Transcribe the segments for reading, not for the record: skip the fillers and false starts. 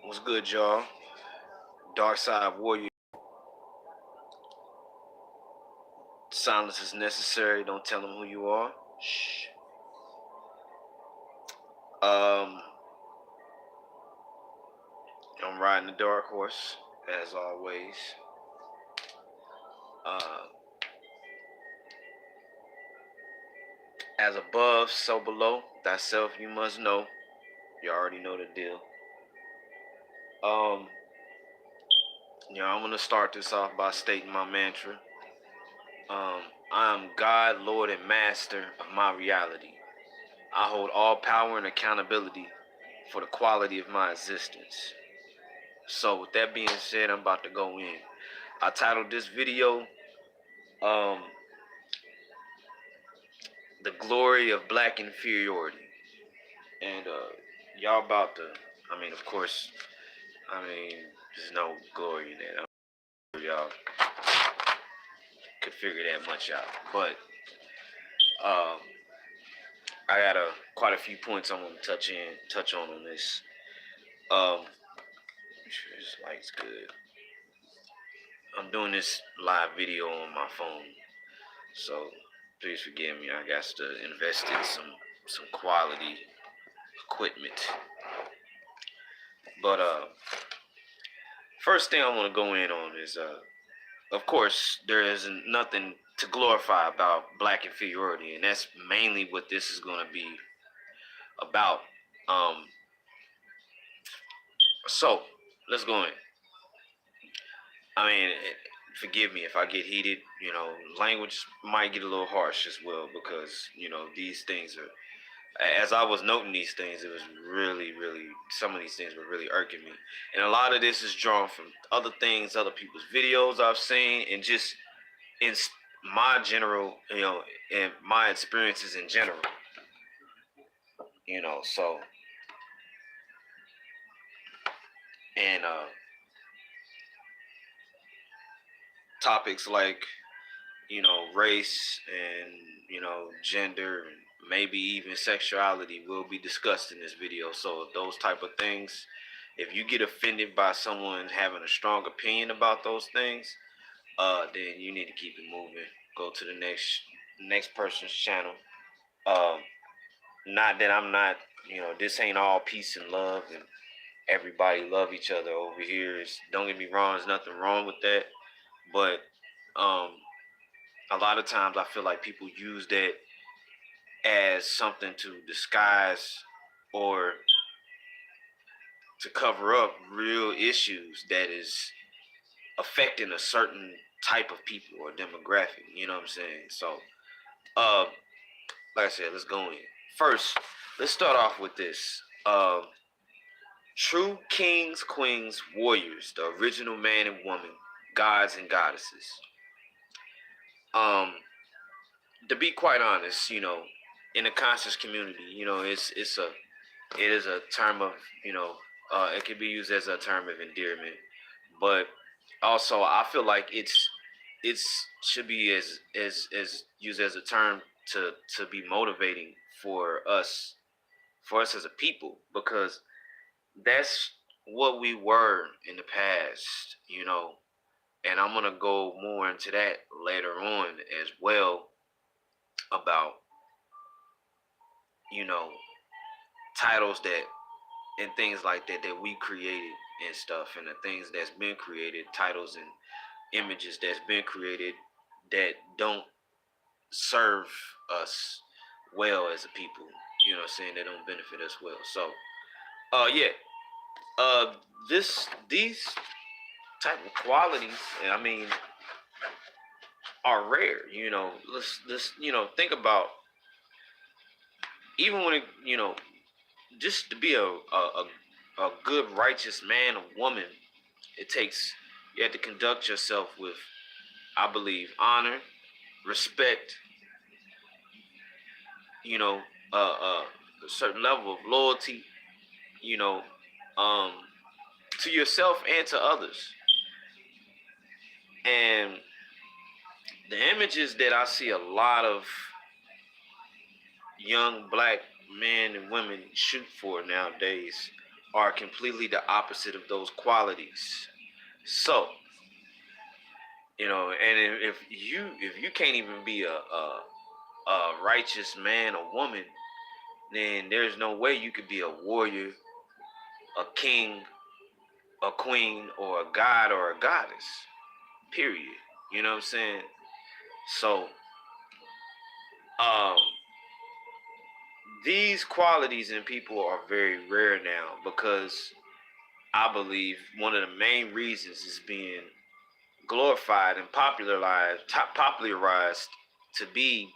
What's good, y'all? Dark Side Warrior. Silence is necessary. Don't tell them who you are. Shh. Um, I'm riding the dark horse as always. Uh, as above, so below. Thyself you must know. You already know the deal. Um, I'm gonna start this off by stating my mantra. I am God, Lord, and Master of my reality. I hold all power and accountability for the quality of my existence. So with that being said, I'm about to go in. I titled this video, um, The Glory of Black Inferiority. And y'all about to, of course, there's no glory in that. I'm sure y'all could figure that much out. But I got quite a few points I'm gonna touch on this. Make sure this light's good. I'm doing this live video on my phone, so please forgive me. I got to invest in some quality equipment. But first thing I want to go in on is of course there is nothing to glorify about black inferiority, and that's mainly what this is going to be about. So let's go in. Forgive me if I get heated. Language might get a little harsh as well because these things are. As I was noting these things, it was really, really, some of these things were really irking me. And a lot of this is drawn from other things, other people's videos I've seen, and just in my general, and my experiences in general. So, and topics like, race and, gender and maybe even sexuality will be discussed in this video. So those type of things, if you get offended by someone having a strong opinion about those things, then you need to keep it moving. Go to the next person's channel. Not that I'm not, this ain't all peace and love and everybody love each other over here. Don't get me wrong, there's nothing wrong with that. But a lot of times I feel like people use that as something to disguise or to cover up real issues that is affecting a certain type of people or demographic. You know what I'm saying? So, like I said, let's go in. First, let's start off with this. True kings, queens, warriors, the original man and woman, gods and goddesses. To be quite honest, in the conscious community, it is a term of, it can be used as a term of endearment, but also I feel like it's should be as used as a term to be motivating for us as a people, because that's what we were in the past, and I'm gonna go more into that later on as well about you know titles that and things like that that we created and stuff, and the things that's been created, titles and images that's been created that don't serve us well as a people. You know what I'm saying? They don't benefit us well. So yeah. These type of qualities, are rare. Let's think about, even when just to be a good righteous man or woman, you have to conduct yourself with, I believe, honor, respect, a certain level of loyalty, you know, um, to yourself and to others. And the images that I see a lot of young black men and women shoot for nowadays are completely the opposite of those qualities. So, and if you can't even be a righteous man or woman, then there's no way you could be a warrior, a king, a queen, or a god or a goddess. Period. You know what I'm saying? So, um, these qualities in people are very rare now because I believe one of the main reasons is being glorified and popularized to be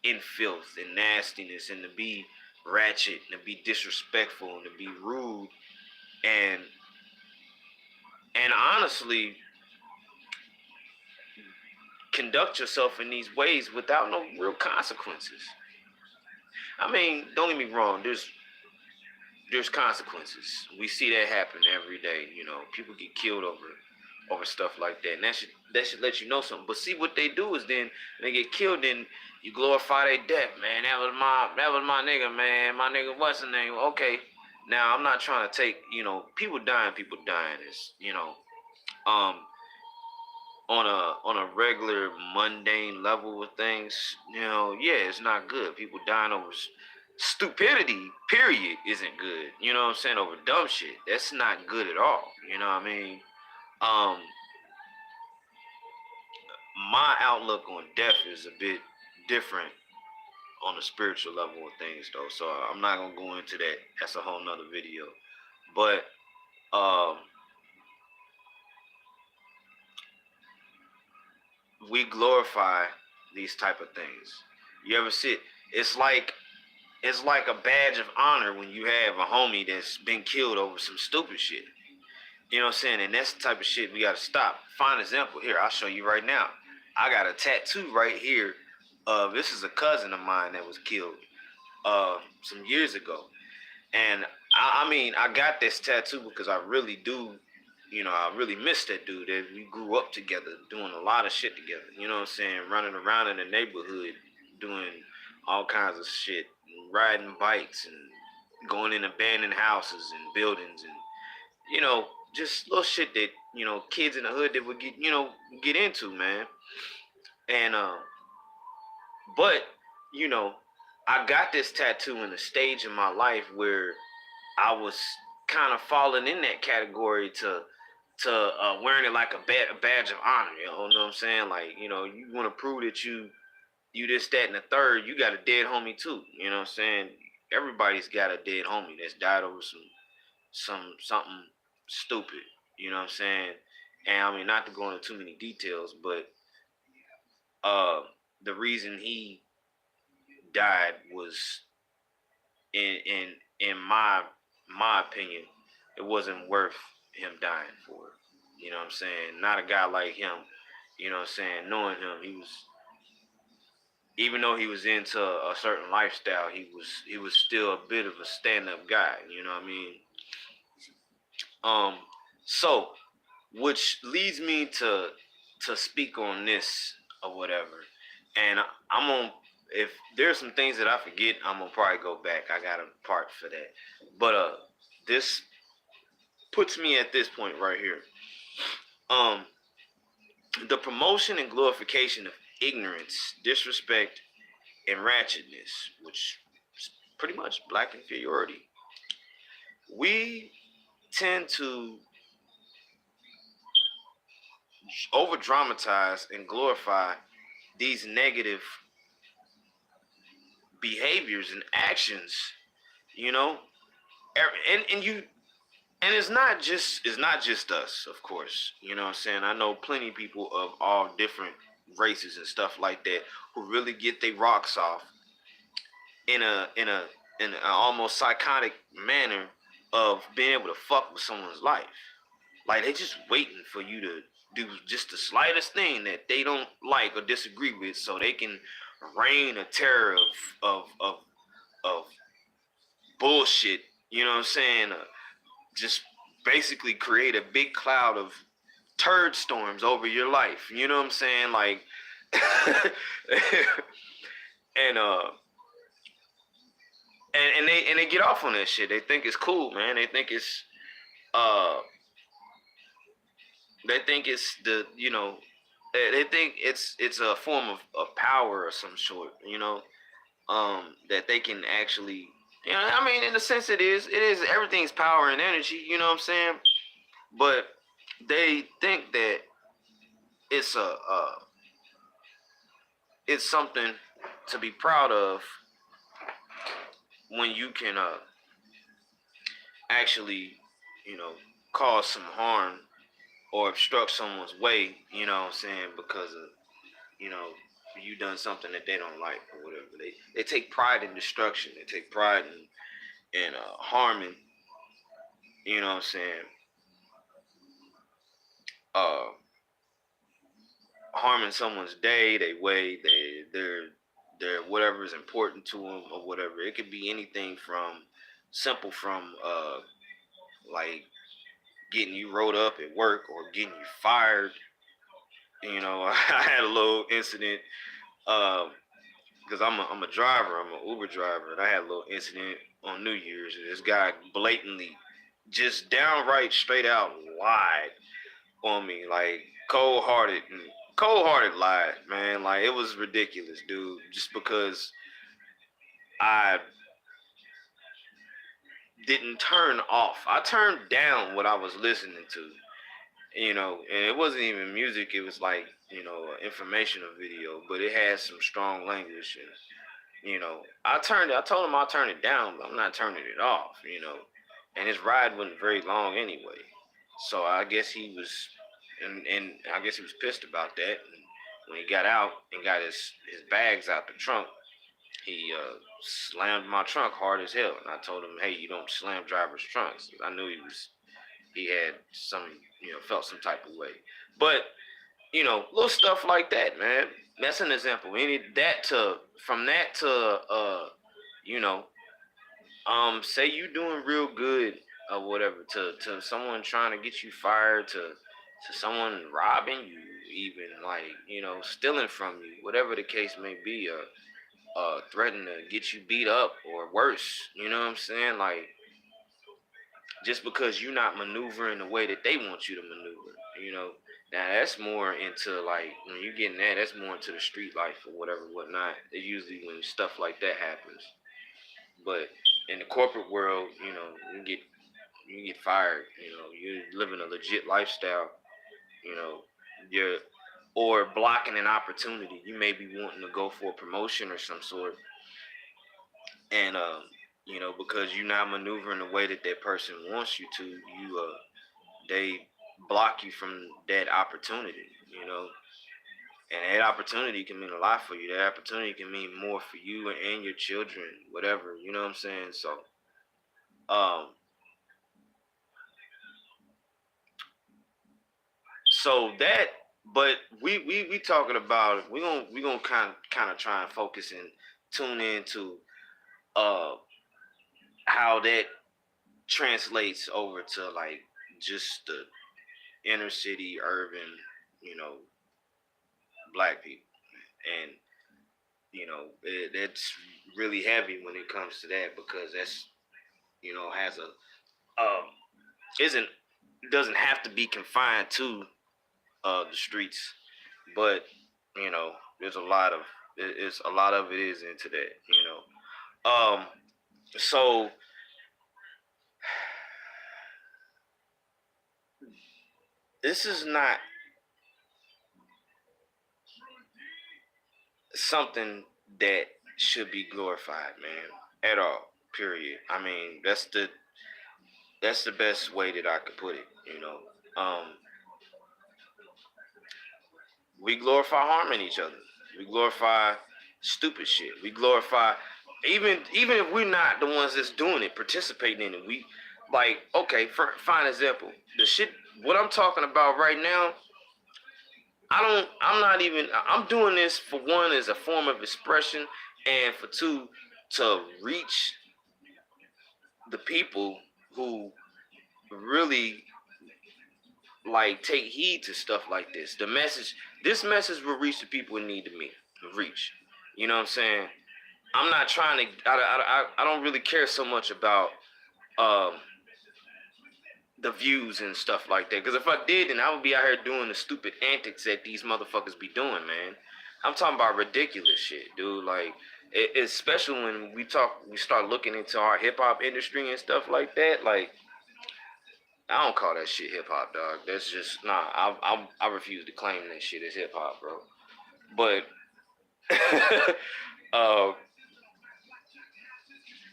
in filth and nastiness and to be ratchet and to be disrespectful and to be rude and honestly conduct yourself in these ways without no real consequences. I mean, don't get me wrong, there's consequences. We see that happen every day. People get killed over stuff like that, and that should let you know something. But see, what they do is then when they get killed, then you glorify their death, man. That was my nigga, man. My nigga, what's the name? Okay, now I'm not trying to take people dying. People dying is um on a regular mundane level with things. Yeah, it's not good. People dying over stupidity, period, isn't good. You know what I'm saying? Over dumb shit, that's not good at all. You know what I mean? Um, my outlook on death is a bit different on the spiritual level of things, though. So I'm not gonna go into that. That's a whole nother video. But um, we glorify these type of things. You ever see it? It's like a badge of honor when you have a homie that's been killed over some stupid shit. You know what I'm saying? And that's the type of shit we gotta stop. Fine example here, I'll show you right now. I got a tattoo right here. This is a cousin of mine that was killed some years ago. And I mean, I got this tattoo because I really do, I really miss that dude. That we grew up together, doing a lot of shit together. You know what I'm saying? Running around in the neighborhood, doing all kinds of shit, riding bikes and going in abandoned houses and buildings and just little shit that kids in the hood that would get into, man. And but you know, I got this tattoo in a stage in my life where I was kind of falling in that category to wearing it like a badge of honor. You know what I'm saying? Like you want to prove that you this, that, and the third. You got a dead homie too. You know what I'm saying? Everybody's got a dead homie that's died over something stupid. You know what I'm saying? And I mean, not to go into too many details, but uh, the reason he died was in my opinion, it wasn't worth him dying for. You know what I'm saying? Not a guy like him. You know what I'm saying? Knowing him, he was, even though he was into a certain lifestyle, he was still a bit of a stand up guy. You know what I mean? Um, so which leads me to speak on this or whatever. And I'm on, if there's some things that I forget, I'm gonna probably go back. I got a part for that. But this puts me at this point right here. Um, the promotion and glorification of ignorance, disrespect, and ratchetness, which is pretty much black inferiority. We tend to over dramatize and glorify these negative behaviors and actions, you know, and you, and it's not just us, of course. You know what I'm saying? I know plenty of people of all different races and stuff like that who really get their rocks off in an almost psychotic manner of being able to fuck with someone's life. Like they just waiting for you to do just the slightest thing that they don't like or disagree with, so they can reign a terror of bullshit. You know what I'm saying? Just basically create a big cloud of turd storms over your life. You know what I'm saying? Like, and and they get off on that shit. They think it's cool, man. Uh they think it's the they think it's a form of power or some sort, that they can actually, I mean, in a sense it is everything's power and energy, you know what I'm saying? But they think that it's it's something to be proud of when you can actually, you know, cause some harm or obstruct someone's way, you know what I'm saying, because of, you know, you done something that they don't like or whatever. They take pride in destruction. They take pride in harming, you know what I'm saying, uh harming someone's day, they way, their whatever is important to them or whatever. It could be anything from simple from like getting you rolled up at work or getting you fired. I had a little incident because I'm a driver, I'm an Uber driver, and I had a little incident on New Year's. This guy blatantly, just downright, straight out lied on me, like cold hearted lied, man. Like it was ridiculous, dude. Just because I didn't turn off, I turned down what I was listening to, and it wasn't even music. It was like informational video, but it had some strong language, and I told him I'll turn it down, but I'm not turning it off, and his ride wasn't very long anyway. So I guess he was, and I guess he was pissed about that. And when he got out and got his bags out the trunk, he slammed my trunk hard as hell. And I told him, hey, you don't slam drivers' trunks. I knew he had some, felt some type of way. But little stuff like that, man. That's an example. Any that to from that to you know, say you doing real good or whatever, to someone trying to get you fired, to someone robbing you, even like stealing from you, whatever the case may be, threatening to get you beat up or worse. You know what I'm saying? Like just because you're not maneuvering the way that they want you to maneuver, you know. Now that's more into like when you getting that, that's more into the street life or whatever, whatnot. It usually when stuff like that happens. But in the corporate world, you get fired. You're living a legit lifestyle. You know, you're or blocking an opportunity. You may be wanting to go for a promotion or some sort, and because you're not maneuvering the way that that person wants you to, they block you from that opportunity. You know, and that opportunity can mean a lot for you. That opportunity can mean more for you and your children, whatever. You know what I'm saying? Um, so that, but we talking about we gonna kind of try and focus and tune into uh how that translates over to like just the inner city urban, you know, black people, and that's really heavy when it comes to that because that's has a isn't doesn't have to be confined to the streets, but there's a lot of it's a lot of it is into that, so this is not something that should be glorified, man, at all. Period. I mean, that's the best way that I could put it. We glorify harming each other. We glorify stupid shit. We glorify even if we're not the ones that's doing it, participating in it. We like okay, for fine example, the shit. What I'm talking about right now, I'm not even. I'm doing this for one as a form of expression, and for two to reach the people who really like take heed to stuff like this. This message will reach the people it need to reach. You know what I'm saying? I'm not trying to. I don't really care so much about um the views and stuff like that. Because if I did, then I would be out here doing the stupid antics that these motherfuckers be doing, man. I'm talking about ridiculous shit, dude. Like, it's special when we start looking into our hip hop industry and stuff like that. Like, I don't call that shit hip hop, dog. That's just nah. I refuse to claim that shit as hip hop, bro. But, uh,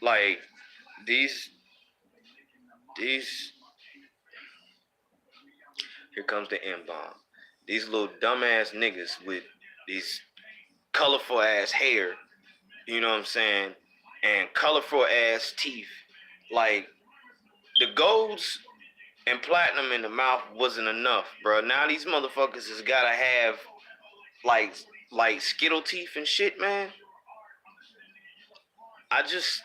like these these here comes the M bomb. These little dumbass niggas with these colorful ass hair, you know what I'm saying, and colorful ass teeth. Like, the golds and platinum in the mouth wasn't enough, bro. Now these motherfuckers has gotta have like like Skittle teeth and shit, man. I just,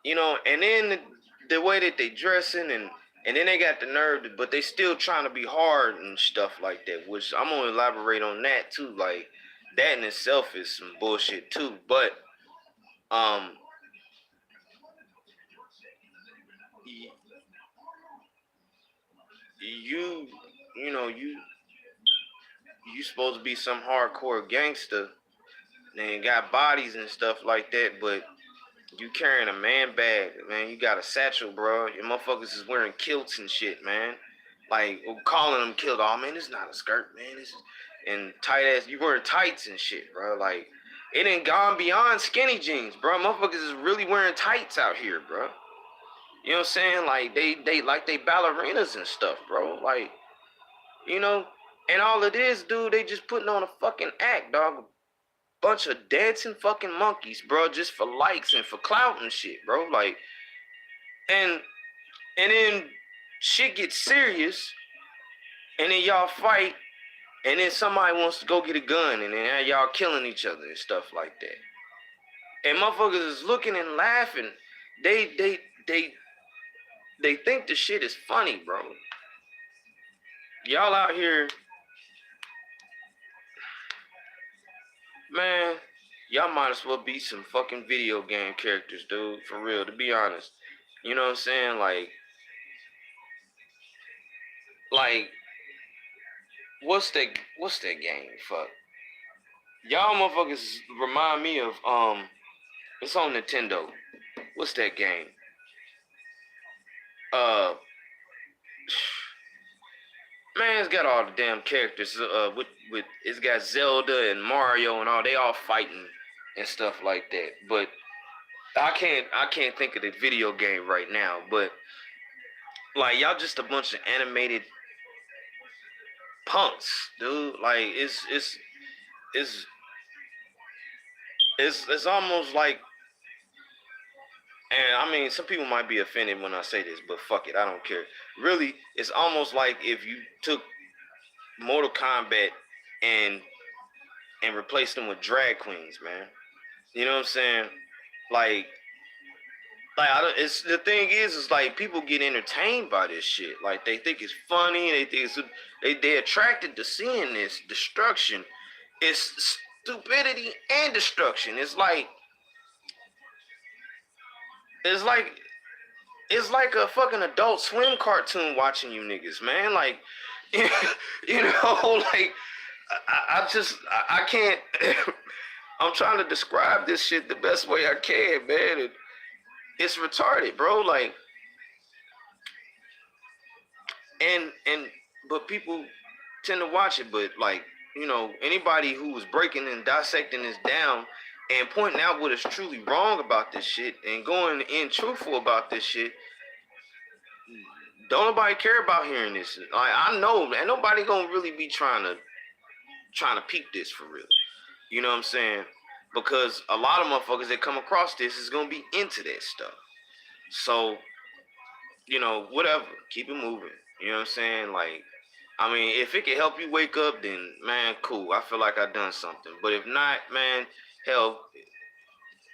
and then the way that they dressing, and then they got the nerve, but they still trying to be hard and stuff like that. Which I'm gonna elaborate on that too. Like, that in itself is some bullshit too. But um, you you know you supposed to be some hardcore gangster and got bodies and stuff like that, but you carrying a man bag, man. You got a satchel, bro. Your motherfuckers is wearing kilts and shit, man. Like, calling them kilt. Oh man, this is not a skirt, man. This is, and tight ass. You wearing tights and shit, bro. Like, it ain't gone beyond skinny jeans, bro. Motherfuckers is really wearing tights out here, bro. You know what I'm saying? Like, they like they ballerinas and stuff, bro. Like, you know, and all it is, dude, they just putting on a fucking act, dog. Bunch of dancing fucking monkeys, bro, just for likes and for clout and shit, bro. Like, and then shit gets serious, and then y'all fight, and then somebody wants to go get a gun, and then y'all killing each other and stuff like that. And motherfuckers is looking and laughing. They they they they think the shit is funny, bro. Y'all out here, man. Y'all might as well be some fucking video game characters, dude. For real, to be honest. You know what I'm saying? Like, what's that game? Fuck. Y'all motherfuckers remind me of it's on Nintendo. What's that game? Uh Man, it's got all the damn characters. With it's got Zelda and Mario and all. They all fighting and stuff like that. But I can't think of the video game right now. But like, y'all just a bunch of animated punks, dude. Like, it's it's almost like, and I mean, some people might be offended when I say this, but fuck it, I don't care. Really, it's almost like if you took Mortal Kombat and replaced them with drag queens, man. You know what I'm saying? Like, it's the thing is like, people get entertained by this shit. Like, they think it's funny. They think they attracted to seeing this destruction. It's stupidity and destruction. It's like it's like a fucking Adult Swim cartoon watching you niggas, man. Like, like, I can't. I'm trying to describe this shit the best way I can, man. It's retarded, bro. Like, and but people tend to watch it, but like, anybody who was breaking and dissecting this down and pointing out what is truly wrong about this shit and going in truthful about this shit, don't nobody care about hearing this. Like, I know, man, nobody gonna really be trying to peep this for real. You know what I'm saying? Because a lot of motherfuckers that come across this is gonna be into that stuff. So, whatever, keep it moving. You know what I'm saying? Like, I mean, if it can help you wake up, then man, cool. I feel like I done something. But if not, man, hell,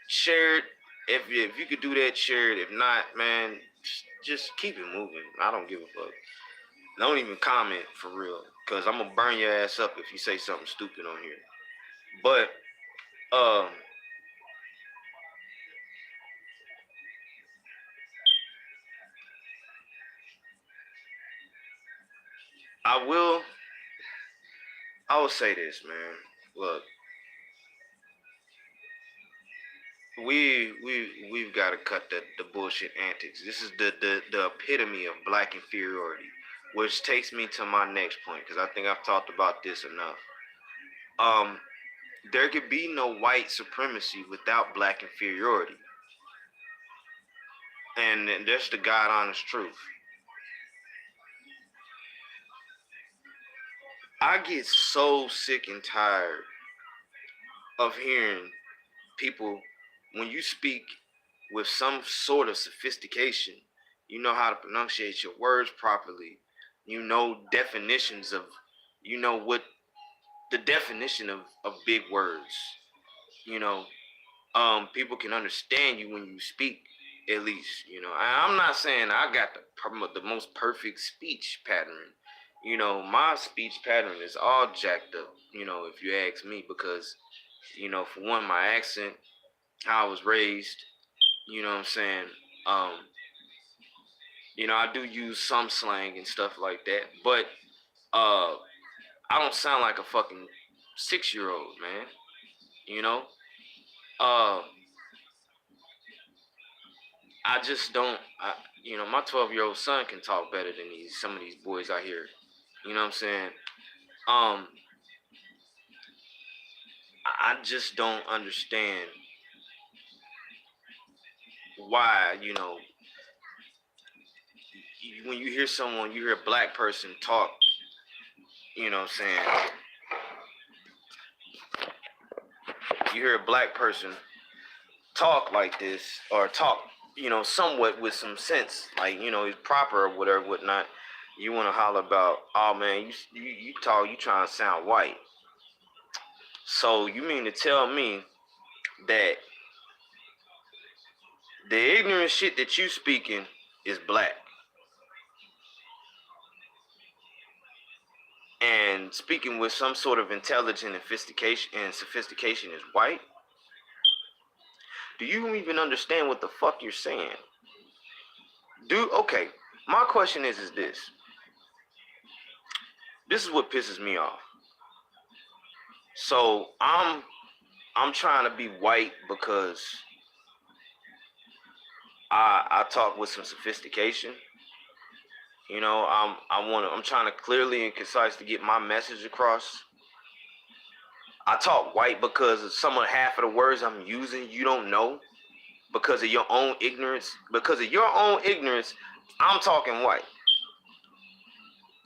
share it. If you could do that, share it. If not, man, just keep it moving. I don't give a fuck. Don't even comment for real, cause I'm gonna burn your ass up if you say something stupid on here. But Um, I will. I will say this, man. Look, we've got to cut the bullshit antics. This is the epitome of black inferiority, which takes me to my next point because I think I've talked about this enough. Um, there could be no white supremacy without black inferiority, and that's the God honest truth. I get so sick and tired of hearing people when you speak with some sort of sophistication, you know how to pronunciate your words properly, you know definitions of, you know what the definition of big words, you know, people can understand you when you speak, at least, you know. I'm not saying I got the most perfect speech pattern, you know. My speech pattern is all jacked up, you know, if you ask me, because, you know, for one, my accent, how I was raised, you know what I'm saying? Um, you know, I do use some slang and stuff like that, but I don't sound like a fucking 6-year-old, man. You know? Uh I just don't you know, my 12-year-old son can talk better than some of these boys out here. You know what I'm saying? Um I just don't understand why, you know, when you hear someone, you hear a black person talk, you know what I'm saying? You hear a black person talk like this, or talk, you know, somewhat with some sense, like, you know, he's proper or whatever, whatnot. You want to holler about, oh man, you talk, you trying to sound white. So you mean to tell me that the ignorant shit that you speaking is black, and speaking with some sort of intelligence and sophistication is white? Do you even understand what the fuck you're saying? Okay, my question is this. This is what pisses me off. So I'm trying to be white because I talk with some sophistication. You know, I'm trying to clearly and concise to get my message across. I talk white because of some of half of the words I'm using you don't know, because of your own ignorance. Because of your own ignorance, I'm talking white.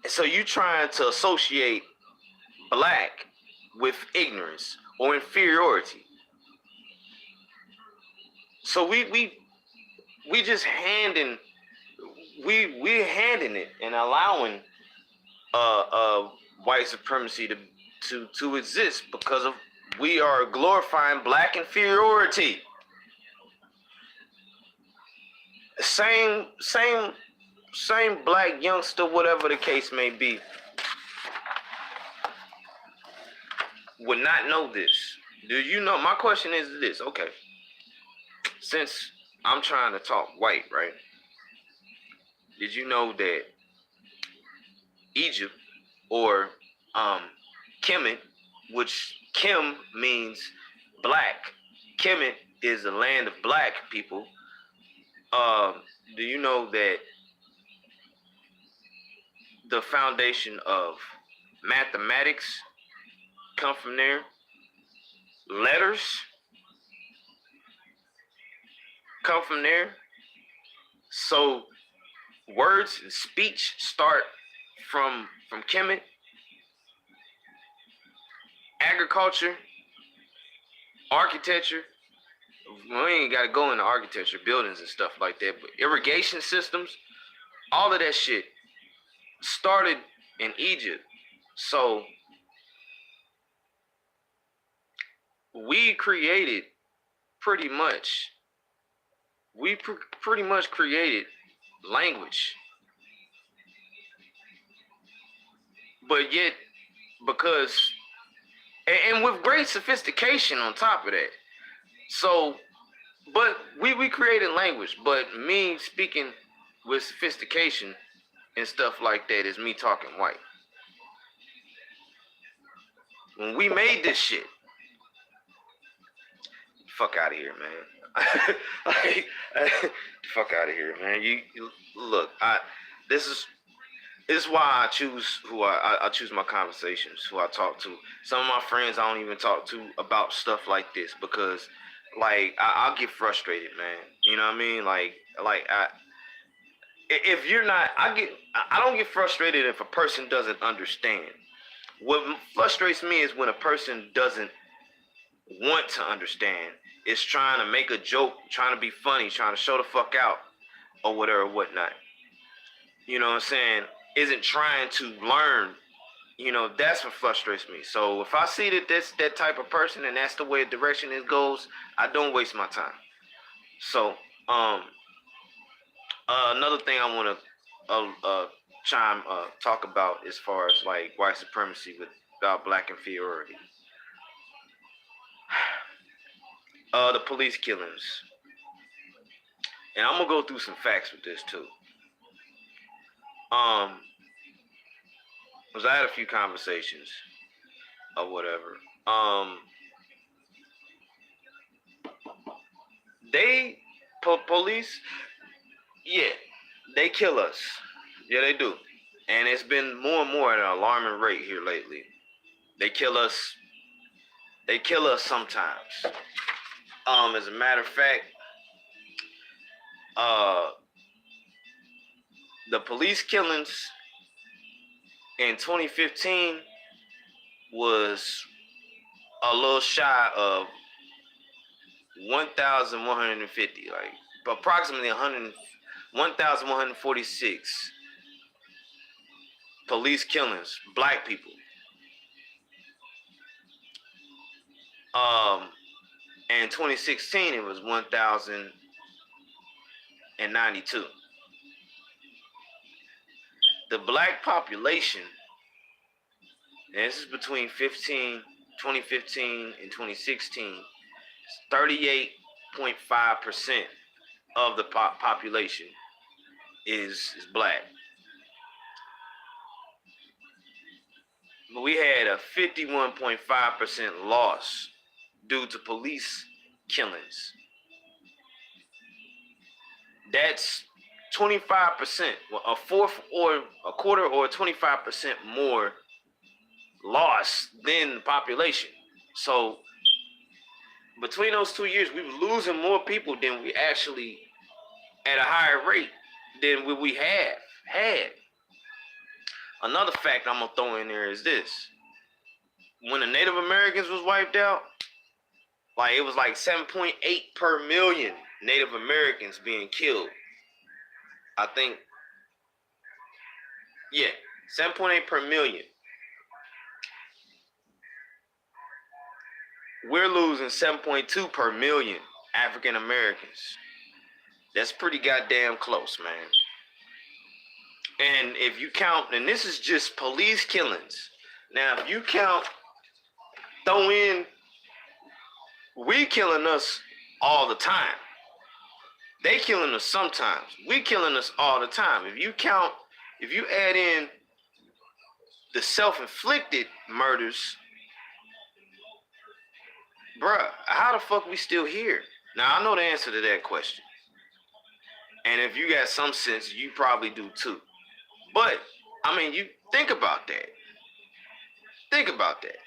And so you trying to associate black with ignorance or inferiority. So we just we're handing it and allowing white supremacy to exist because of we are glorifying black inferiority. Same black youngster, whatever the case may be, would not know this. Do you know? My question is this. Okay, since I'm trying to talk white, right? Did you know that Egypt, or Kemet, which Kim means black, Kemet is the land of black people. Do you know that the foundation of mathematics come from there? Letters come from there. So words and speech start from Kemet. Agriculture, architecture. We ain't got to go into architecture, buildings and stuff like that, but irrigation systems, all of that shit started in Egypt. So we created pretty much, pretty much created language. But yet, because and with great sophistication on top of that. So, but we created language, but me speaking with sophistication and stuff like that is me talking white. When we made this shit, fuck out of here, man. Like, fuck out of here, man. You look. This is This is why I choose who I choose my conversations, who I talk to. Some of my friends I don't even talk to about stuff like this because, like, I'll get frustrated, man. You know what I mean? If you're not, I don't get frustrated if a person doesn't understand. What frustrates me is when a person doesn't want to understand. Is trying to make a joke, trying to be funny, trying to show the fuck out, or whatever, whatnot. You know what I'm saying? Isn't trying to learn. You know, that's what frustrates me. So if I see that that's that type of person and that's the way the direction it goes, I don't waste my time. So, another thing I want to talk about as far as like white supremacy about black inferiority. The police killings, and I'm gonna go through some facts with this too. Because I had a few conversations or whatever. They police, yeah, they kill us. Yeah, they do, and it's been more and more at an alarming rate here lately. They kill us. They kill us sometimes. As a matter of fact, uh, the police killings in 2015 was a little shy of 1,150, like approximately 1,146 police killings, black people. In 2016, it was 1,092. The black population, and this is between 2015 and 2016, 38.5% of the population is black. But we had a 51.5% loss due to police killings. That's 25%, a fourth or a quarter or 25% more loss than the population. So between those 2 years, we were losing more people than we actually, at a higher rate than we have had. Another fact I'm gonna throw in there is this: when the Native Americans was wiped out, like it was like 7.8 per million Native Americans being killed. I think, yeah, 7.8 per million. We're losing 7.2 per million African Americans. That's pretty goddamn close, man. And if you count, and this is just police killings. Now, if you throw in, we killing us all the time. They killing us sometimes. We killing us all the time. If you add in the self-inflicted murders, bruh, how the fuck we still here? Now, I know the answer to that question. And if you got some sense, you probably do too. But, I mean, you think about that. Think about that.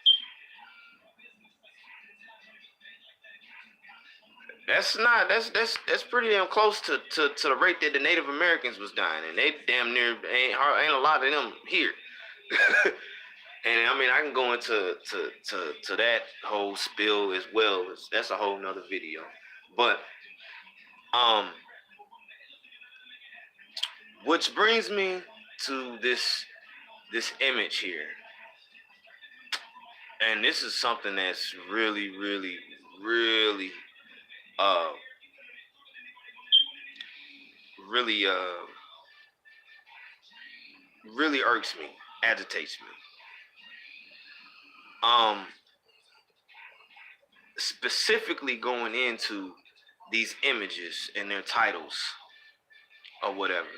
That's pretty damn close to the rate that the Native Americans was dying, and they damn near ain't a lot of them here. And I mean, I can go into to that whole spill as well. That's a whole nother video. But which brings me to this image here, and this is something that's really, really, really, really, really irks me, agitates me. specifically going into these images and their titles or whatever,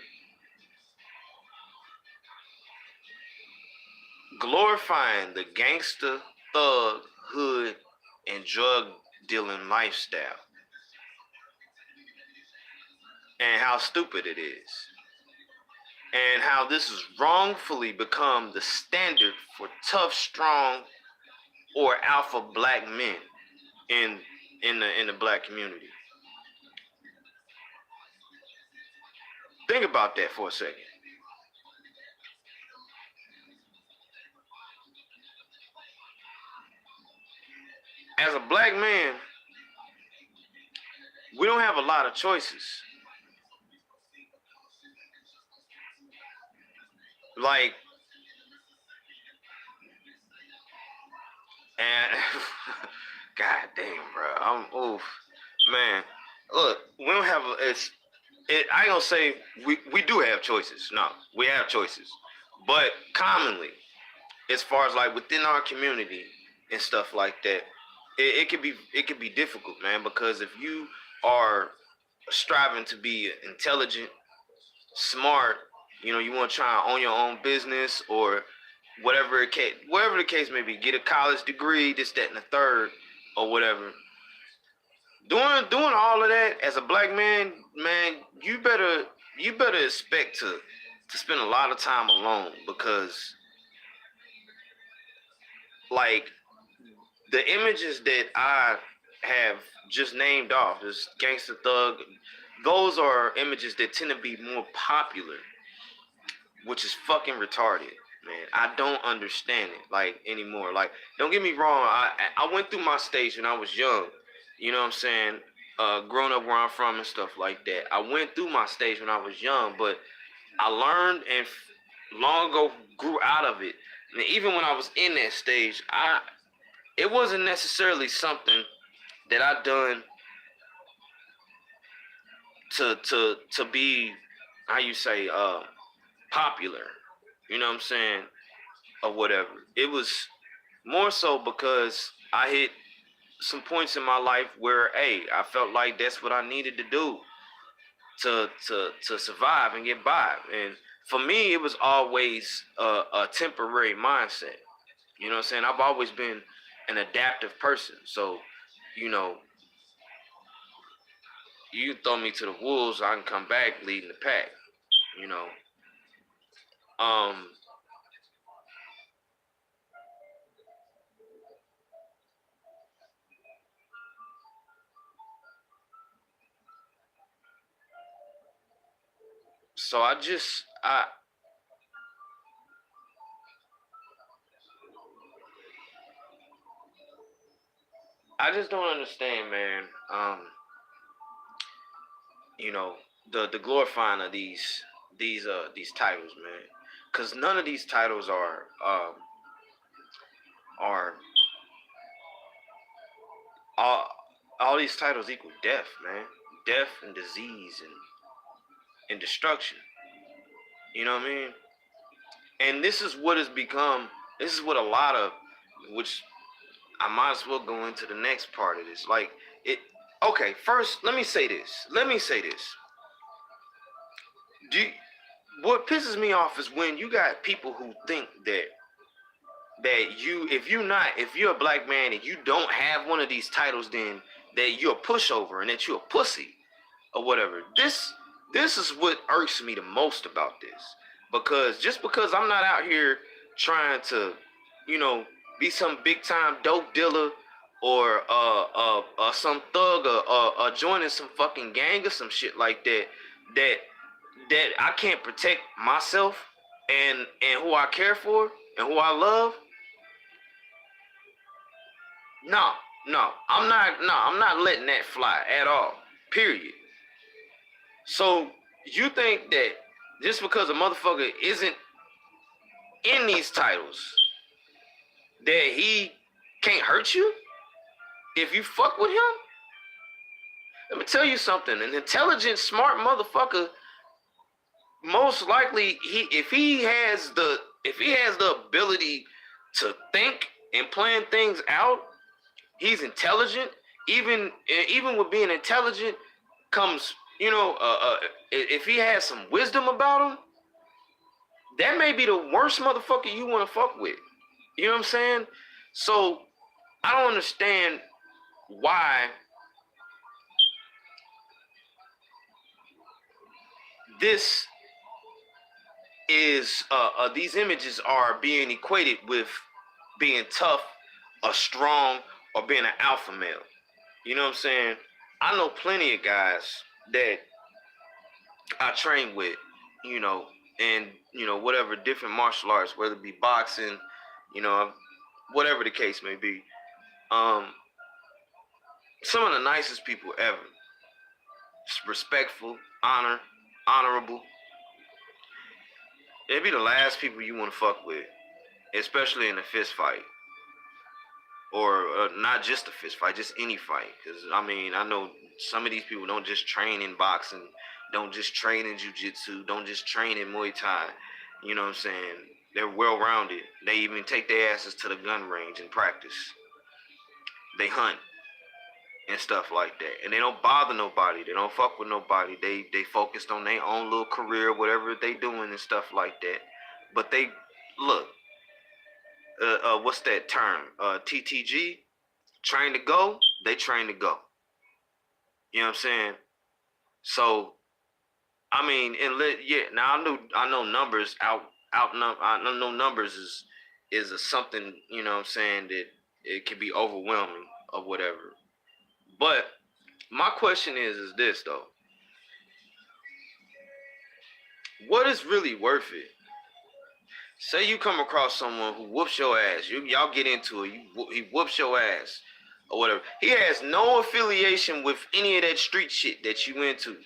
glorifying the gangster, thug, hood, and drug dealing lifestyle, and how stupid it is, and how this has wrongfully become the standard for tough, strong, or alpha black men in the black community. Think about that for a second. As a black man, we don't have a lot of choices. Like, and god damn, bro, oof, man. Look, we don't have I ain't gonna say we do have choices. No, we have choices, but commonly, as far as like within our community and stuff like that, it could be difficult, man, because if you are striving to be intelligent, smart, you want to try and own your own business or whatever the case may be, get a college degree, this, that, and the third, or whatever. Doing all of that as a black man, man, you better expect to spend a lot of time alone, because like the images that I have just named off, this gangster thug, those are images that tend to be more popular, which is fucking retarded, man. I don't understand it like anymore. Like, don't get me wrong, I went through my stage when I was young. You know what I'm saying? Growing up where I'm from and stuff like that. I went through my stage when I was young, but I learned and long ago grew out of it. And even when I was in that stage, it wasn't necessarily something that I done to be, how you say, popular. You know what I'm saying? Or whatever. It was more so because I hit some points in my life where, hey, I felt like that's what I needed to do to survive and get by. And for me, it was always a temporary mindset. You know what I'm saying? I've always been an adaptive person. So, you know, you throw me to the wolves, I can come back leading the pack. You know, um, so I just don't understand, man. You know, the glorifying of these titles, man, because none of these titles are all these titles equal death, man. Death and disease and destruction. You know what I mean? And this is what has become. This is what a lot of, which I might as well go into the next part of this. Like it. Okay, first let me say this. Do you, what pisses me off is when you got people who think that if you're a black man and you don't have one of these titles, then that you're a pushover and that you're a pussy or whatever. This is what irks me the most about this, because just because I'm not out here trying to, be some big time dope dealer or some thug or joining some fucking gang or some shit like that that I can't protect myself and who I care for and who I love. No, no, I'm not. No, I'm not letting that fly at all. Period. So you think that just because a motherfucker isn't in these titles, that he can't hurt you if you fuck with him? Let me tell you something. An intelligent, smart motherfucker, most likely, if he has the ability to think and plan things out, he's intelligent. Even with being intelligent comes, if he has some wisdom about him, that may be the worst motherfucker you want to fuck with. You know what I'm saying? So I don't understand why this is these images are being equated with being tough or strong or being an alpha male. You know what I'm saying? I know plenty of guys that I train with, and whatever different martial arts, whether it be boxing, whatever the case may be. Some of the nicest people ever. Respectful, honorable. They'd be the last people you want to fuck with, especially in a fist fight. Or not just a fist fight, just any fight. Because, I know some of these people don't just train in boxing, don't just train in jiu-jitsu, don't just train in Muay Thai. You know what I'm saying? They're well-rounded. They even take their asses to the gun range and practice. They hunt and stuff like that. And they don't bother nobody. They don't fuck with nobody. They focused on their own little career, whatever they doing and stuff like that. But they, look, what's that term? TTG, train to go. They train to go. You know what I'm saying? So, now I know numbers I know numbers is something, you know what I'm saying, that it can be overwhelming or whatever. But my question is this though. What is really worth it? Say you come across someone who whoops your ass. Y'all get into it. He whoops your ass or whatever. He has no affiliation with any of that street shit that you into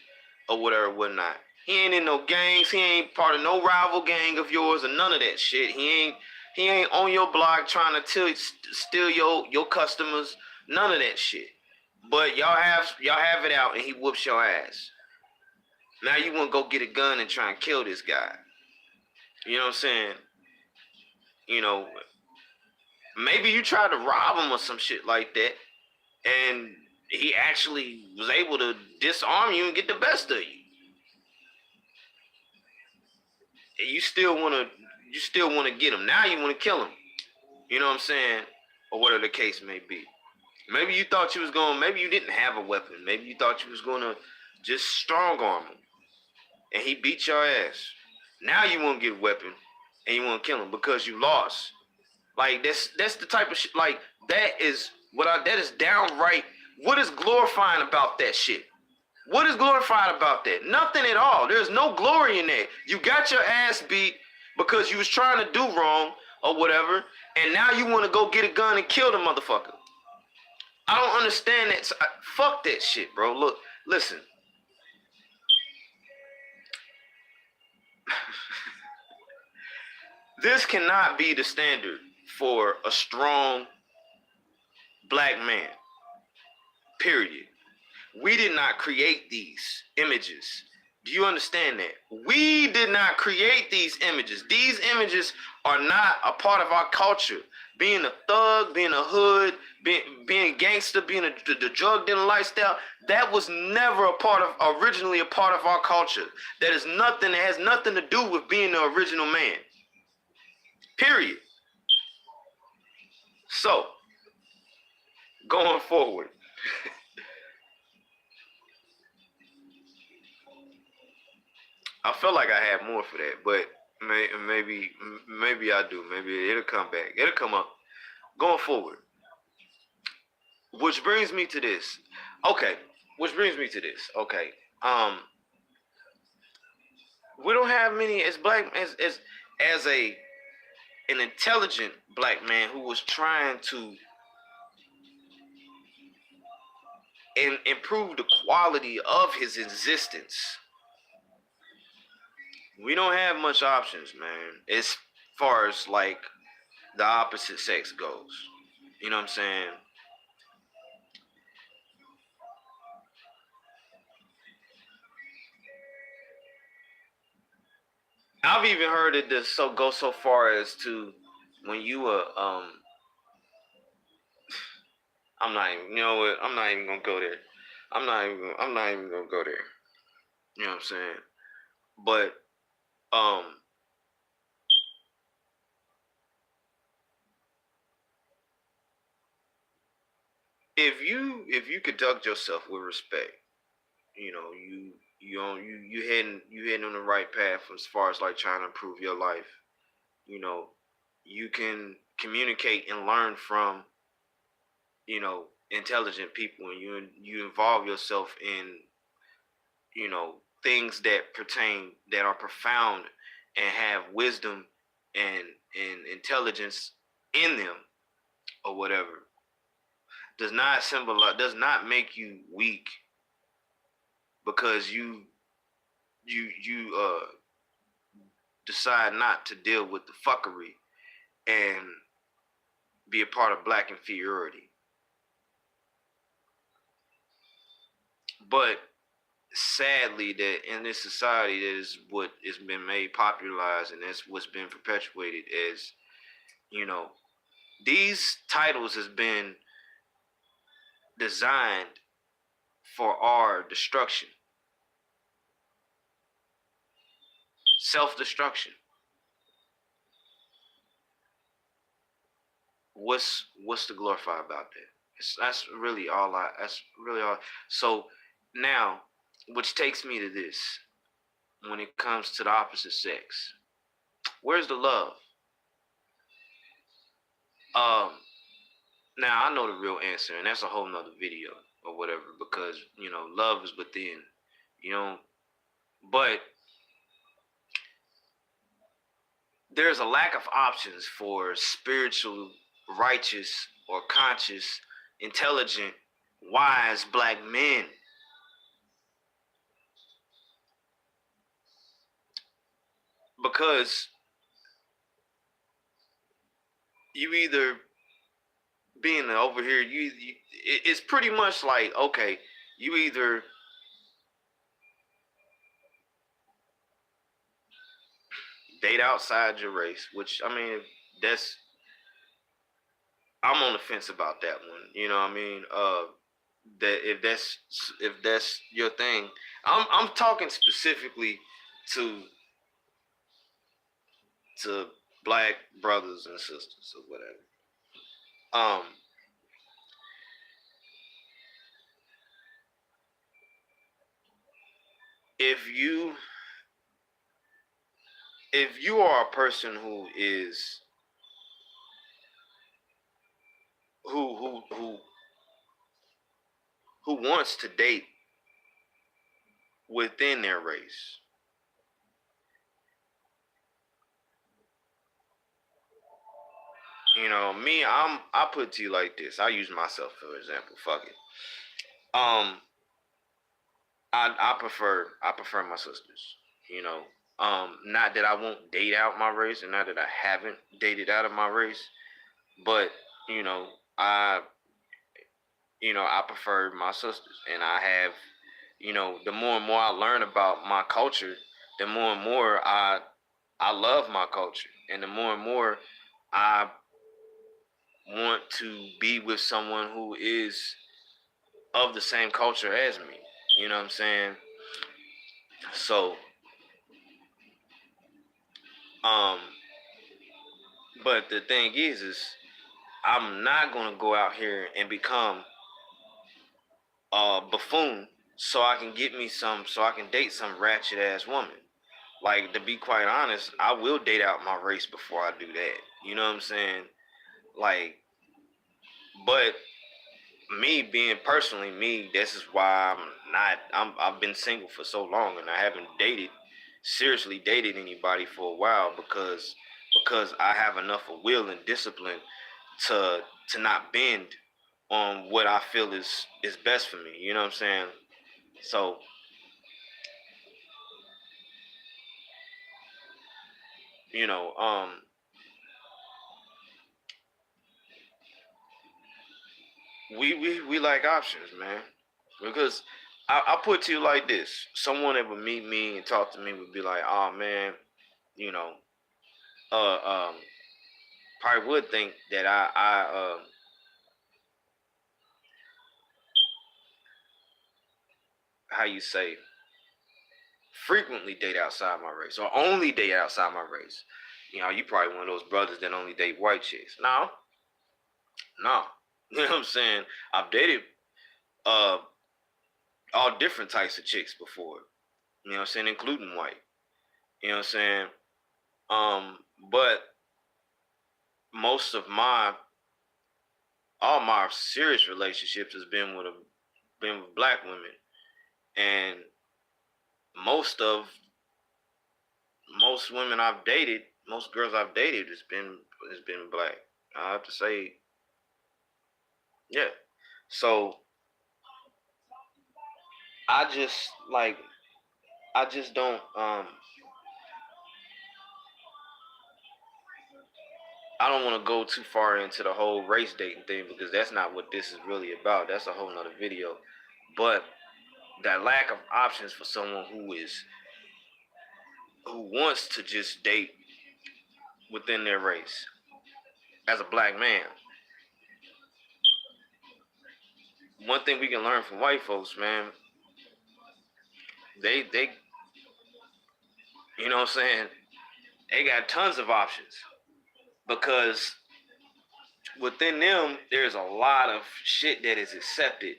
or whatever, whatnot. He ain't in no gangs. He ain't part of no rival gang of yours or none of that shit. He ain't on your block trying to steal your customers. None of that shit. But y'all have it out and he whoops your ass. Now you want to go get a gun and try and kill this guy. You know what I'm saying? Maybe you tried to rob him or some shit like that, and he actually was able to disarm you and get the best of you. And you still wanna get him. Now you wanna kill him. You know what I'm saying? Or whatever the case may be. Maybe you thought maybe you didn't have a weapon. Maybe you thought you was gonna just strong arm him. And he beat your ass. Now you want to get a weapon and you want to kill him because you lost. Like that's the type of shit. Like that is downright. What is glorifying about that shit? What is glorifying about that? Nothing at all. There's no glory in that. You got your ass beat because you was trying to do wrong or whatever, and now you want to go get a gun and kill the motherfucker. I don't understand that. Fuck that shit, bro. Look, listen. This cannot be the standard for a strong black man. Period. We did not create these images. Do you understand that? We did not create these images. These images are not a part of our culture. Being a thug, being a hood, being gangster, being the drug dealing lifestyle, that was never originally a part of our culture. That has nothing to do with being the original man. Period. So, going forward. I felt like I had more for that, but maybe I do. Maybe it'll come back. It'll come up. Going forward. Which brings me to this. Okay. We don't have many as an intelligent black man who was trying to improve the quality of his existence. We don't have much options, man, as far as like the opposite sex goes. You know what I'm saying? I've even heard it go so far as to when you I'm not even. You know what? I'm not even gonna go there. I'm not even gonna go there. You know what I'm saying? But um, if you conduct yourself with respect, you know you heading on the right path as far as like trying to improve your life. You know, you can communicate and learn from intelligent people, and you involve yourself in things that pertain that are profound and have wisdom and intelligence in them or whatever, does not make you weak because you decide not to deal with the fuckery and be a part of black inferiority. But sadly, that in this society, that is what has been made popularized, and that's what's been perpetuated as you know these titles has been designed for our destruction, self-destruction. What's to glorify about that? That's really all. That's really all. So now, which takes me to this: when it comes to the opposite sex, where's the love? Um, Now I know the real answer, and that's a whole nother video or whatever, because love is within, you know. But there's a lack of options for spiritual, righteous, or conscious, intelligent, wise black men, because you either being over here, it's pretty much like, okay, you either date outside your race, which I mean, that's I'm on the fence about that one. You know what I mean? That if that's your thing, I'm talking specifically to to black brothers and sisters or whatever. Um, if you are a person who who wants to date within their race, me, I put it to you like this. I use myself for example. Fuck it. Um, I prefer my sisters. You know, not that I won't date out my race, and not that I haven't dated out of my race, but you know, I I prefer my sisters, and I have the more and more I learn about my culture, the more and more I love my culture, and the more and more I want to be with someone who is of the same culture as me. You know what I'm saying? So, um, but the thing is I'm not gonna go out here and become a buffoon so I can so I can date some ratchet ass woman. Like, to be quite honest, I will date out my race before I do that. You know what I'm saying? Like, but me being personally me, this is why I've been single for so long, and I haven't seriously dated anybody for a while, because I have enough of will and discipline to not bend on what I feel is best for me. You know what I'm saying? So, you know, we like options, man. Because I put it to you like this: someone that would meet me and talk to me would be like, "Oh man, you know, uh, um, probably would think that I how you say, frequently date outside my race or only date outside my race. You know, you probably one of those brothers that only date white chicks. No, no. You know what I'm saying? I've dated uh all different types of chicks before. You know what I'm saying, including white. You know what I'm saying? But most of my all my serious relationships has been with black women, and most of most women I've dated, most girls I've dated has been black. I have to say, yeah. So I just like I just don't I don't want to go too far into the whole race dating thing because that's not what this is really about. That's a whole nother video. But that lack of options for someone who wants to just date within their race as a black man. One thing we can learn from white folks, man, they you know what I'm saying, they got tons of options because within them there's a lot of shit that is accepted.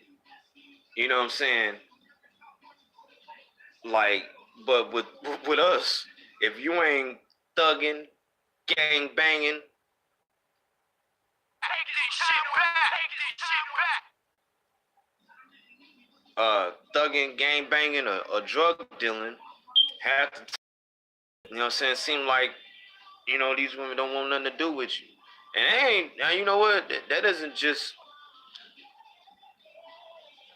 You know what I'm saying? Like, but with us, if you ain't thugging, gang banging, thugging, gang banging, or drug dealing, have to, you know what I'm saying? Seem like, you know, these women don't want nothing to do with you. And they ain't, now you know what? That isn't just,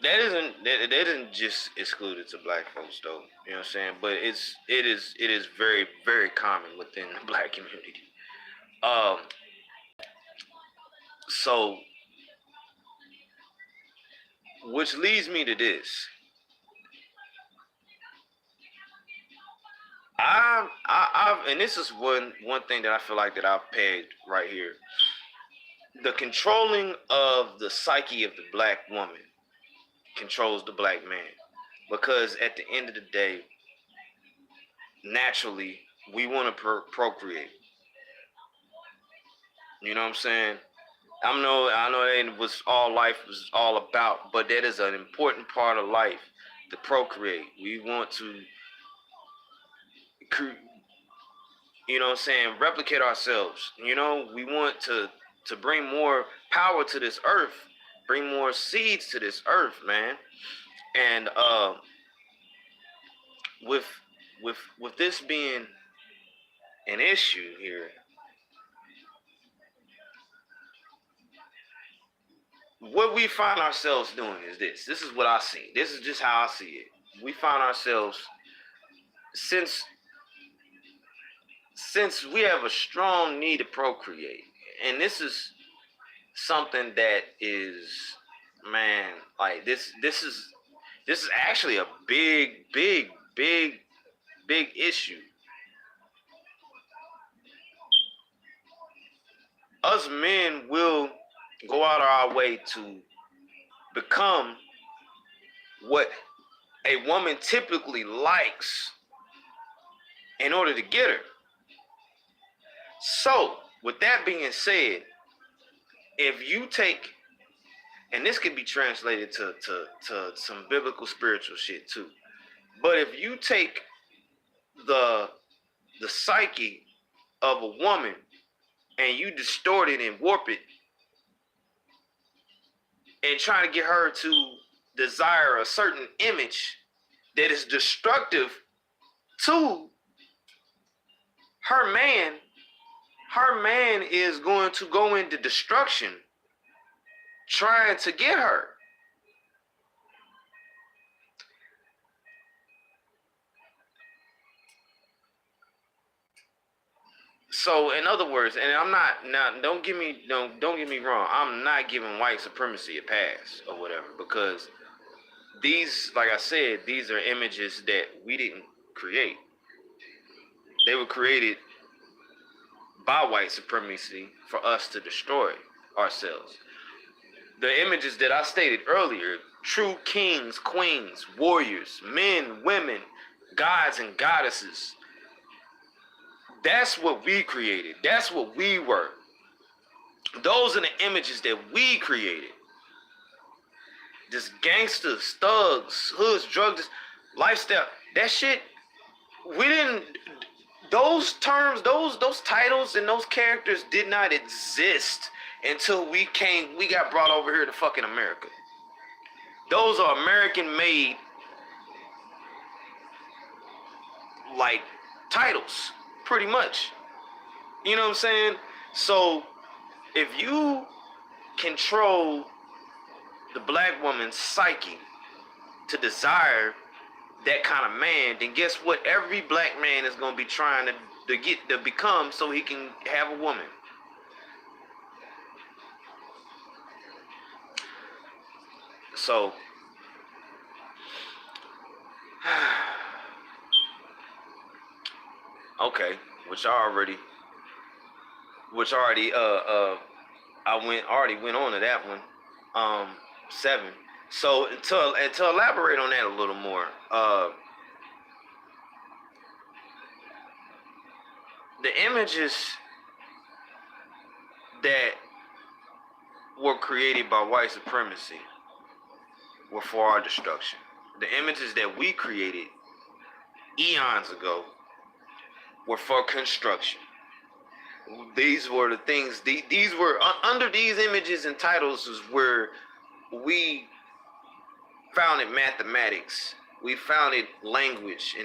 that isn't just excluded to black folks though. You know what I'm saying? But it is very, very common within the black community. Um, so, which leads me to this. I've, and this is one thing that I feel like that I've pegged right here. The controlling of the psyche of the black woman controls the black man, because at the end of the day, naturally, we want to procreate. You know what I'm saying? I know that ain't what all life was all about, but that is an important part of life, to procreate. We want to, you know what I'm saying, replicate ourselves. You know, we want to bring more power to this earth, bring more seeds to this earth, man. And with with this being an issue here, what we find ourselves doing is this. This is what I see. This is just how I see it. We find ourselves, since we have a strong need to procreate, and this is something that is, man, like this is actually a big issue. Us men will go out of our way to become what a woman typically likes in order to get her. So, with that being said, if you take, and this could be translated to some biblical spiritual shit too, but if you take the psyche of a woman and you distort it and warp it and try to get her to desire a certain image that is destructive to her man is going to go into destruction trying to get her. So, in other words, and I'm not, now don't get me wrong, I'm not giving white supremacy a pass or whatever, because these, like I said, these are images that we didn't create. They were created by white supremacy for us to destroy ourselves. The images that I stated earlier, True kings, queens, warriors, men, women, gods, and goddesses. That's what we created. That's what we were. Those are the images that we created. Just gangsters, thugs, hoods, drugs, lifestyle. That shit, we didn't. Those terms, those titles, and those characters did not exist until we got brought over here to fucking America. Those are American-made, like, titles, pretty much. You know what I'm saying? So, if you control the black woman's psyche to desire that kind of man, then guess what? Every black man is gonna be trying to become so he can have a woman. So okay, which already I already went on to that one. 7. So to elaborate on that a little more, the images that were created by white supremacy were for our destruction. The images that we created eons ago were for construction. These were the things. These were under these images and titles is where we founded mathematics. We founded language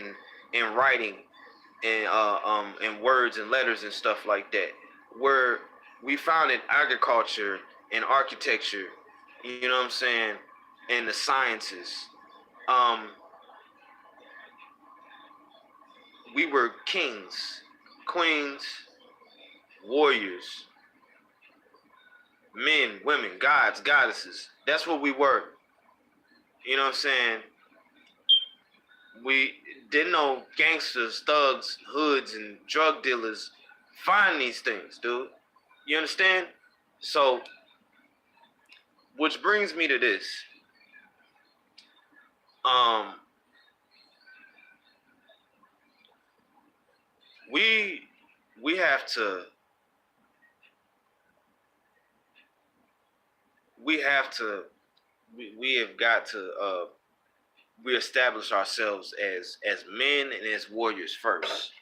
and writing and words and letters and stuff like that. Where we founded agriculture and architecture. You know what I'm saying? And the sciences. We were kings, queens, warriors, men, women, gods, goddesses. That's what we were. You know what I'm saying? We didn't know gangsters, thugs, hoods, and drug dealers find these things, dude. You understand? So, which brings me to this. We have to we have got to reestablish ourselves as men and as warriors first.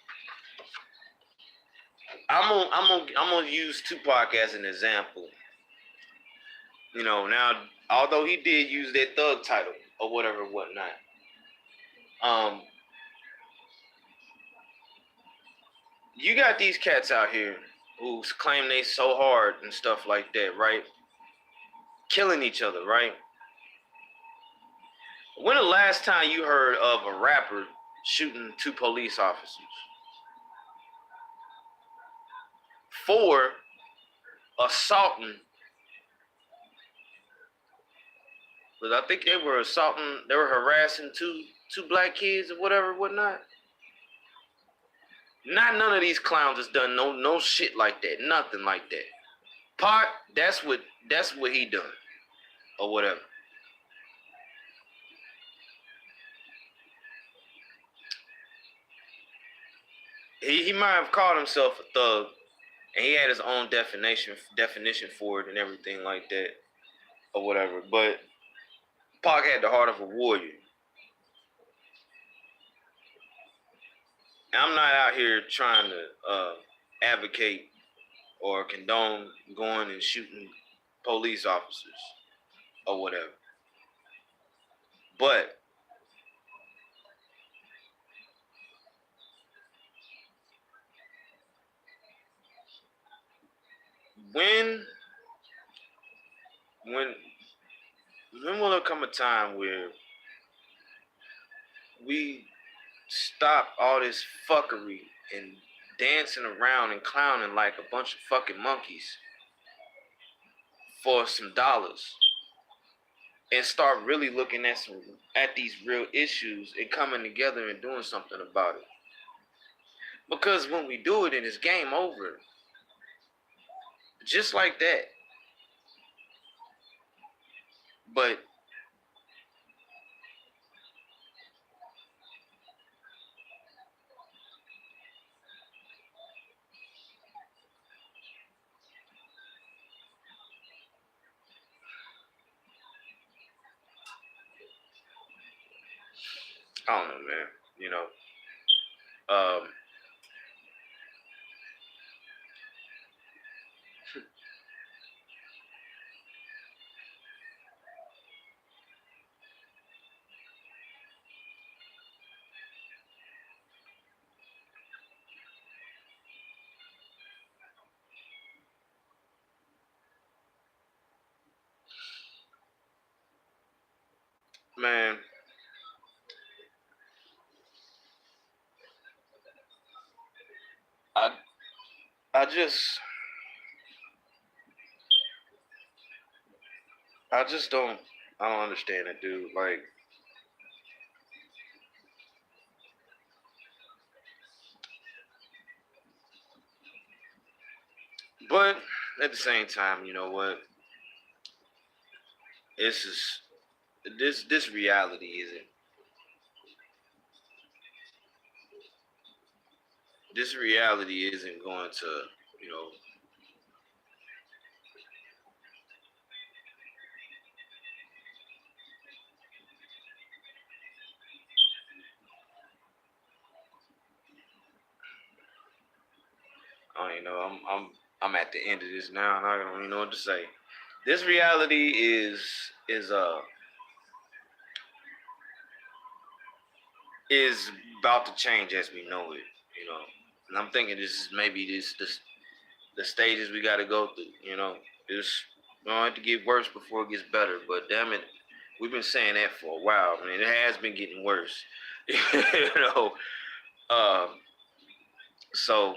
I'm gonna use Tupac as an example. You know, now although he did use that thug title or whatever, whatnot. You got these cats out here who claim they so hard and stuff like that, right? Killing each other, right? When the last time you heard of a rapper shooting 2 police officers? 4, assaulting. But I think they were harassing two black kids or whatever, whatnot. None of these clowns has done no shit like that. Nothing like that. Pac, that's what he done. Or whatever. He might have called himself a thug, and he had his own definition for it and everything like that, or whatever. But Pac had the heart of a warrior. And I'm not out here trying to advocate or condone going and shooting police officers or whatever. But when will there come a time where we stop all this fuckery and dancing around and clowning like a bunch of fucking monkeys for some dollars and start really looking at these real issues and coming together and doing something about it? Because when we do it, and it's game over. Just like that. But I don't know, man. You know, um, man, I I just I just don't understand it, dude. Like, but at the same time, you know what? It's just this reality isn't this reality isn't going to, you know, I don't even know. I'm at the end of this now, and I don't even know what to say. This reality is about to change as we know it. You know, and I'm thinking this is maybe this the stages we got to go through. You know, this going to have to get worse before it gets better. But damn it, we've been saying that for a while. I mean, it has been getting worse. You know, uh, so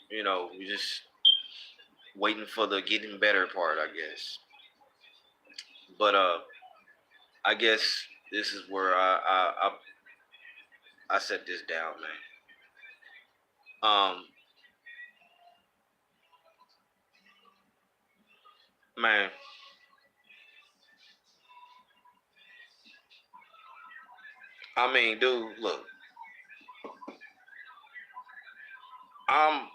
you know, we just waiting for the getting better part, I guess. But I guess this is where I set this down, man. Man, I mean, dude, look, I'm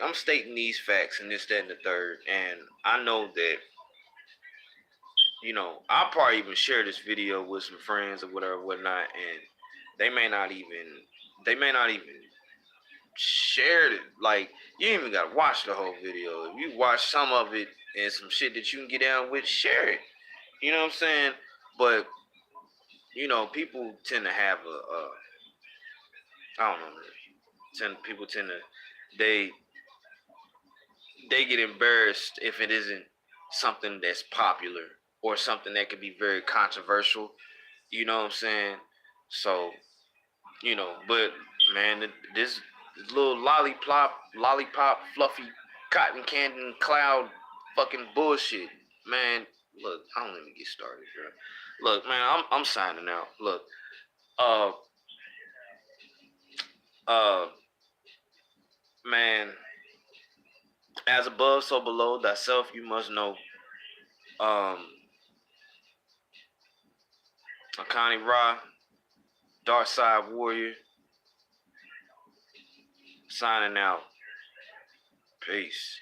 I'm stating these facts and this, that, and the third, and I know that you know I'll probably even share this video with some friends or whatever, whatnot, and they may not even they may not even share it. Like you ain't even gotta watch the whole video. If you watch some of it and some shit that you can get down with, share it. You know what I'm saying? But you know, people tend to have a I don't know. People tend to they they get embarrassed if it isn't something that's popular or something that could be very controversial. You know what I'm saying? So you know, but man, this little lollipop, fluffy, cotton candy cloud, fucking bullshit, man. Look, I don't even get started, bro. Look, man, I'm signing out. Look, uh, uh, man, as above, so below. Thyself, you must know. Um, Akani Ra, Dark Side Warrior, signing out. Peace.